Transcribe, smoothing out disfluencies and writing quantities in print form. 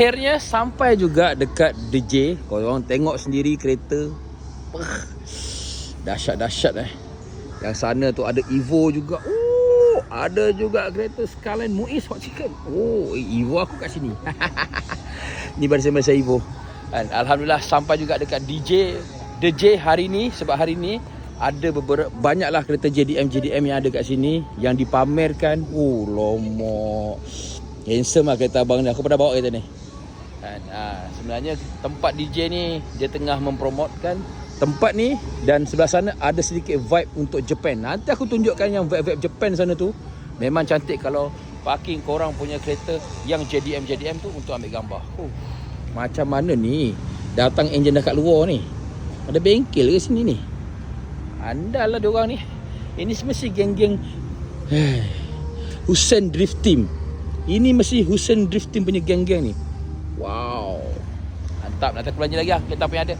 Akhirnya sampai juga dekat DJ. Korang tengok sendiri kereta. Dahsyat-dahsyat Yang sana tu ada Evo juga. Ada juga kereta Skyline Muiz Hot Chicken. Evo aku kat sini. Ni barisan-barisan Evo. Dan alhamdulillah sampai juga dekat DJ hari ni. Sebab hari ni ada banyaklah kereta JDM yang ada kat sini yang dipamerkan. Lomok. Handsome lah kereta abang ni. Aku pernah bawa kereta ni. Dan sebenarnya tempat DJ ni dia tengah mempromotkan tempat ni, dan sebelah sana ada sedikit vibe untuk Japan. Nanti aku tunjukkan yang vibe Japan sana tu. Memang cantik kalau parking korang punya kereta yang JDM tu untuk ambil gambar. Macam mana ni? Datang enjin dah kat luar ni. Ada bengkel ke sini ni? Andal lah diorang ni. Ini mesti geng-geng Hussein Drift Team. Ini mesti Hussein Drift Team punya geng-geng ni. Wow. Mantap. Nanti aku belanja lagi lah. Kereta apa yang ada.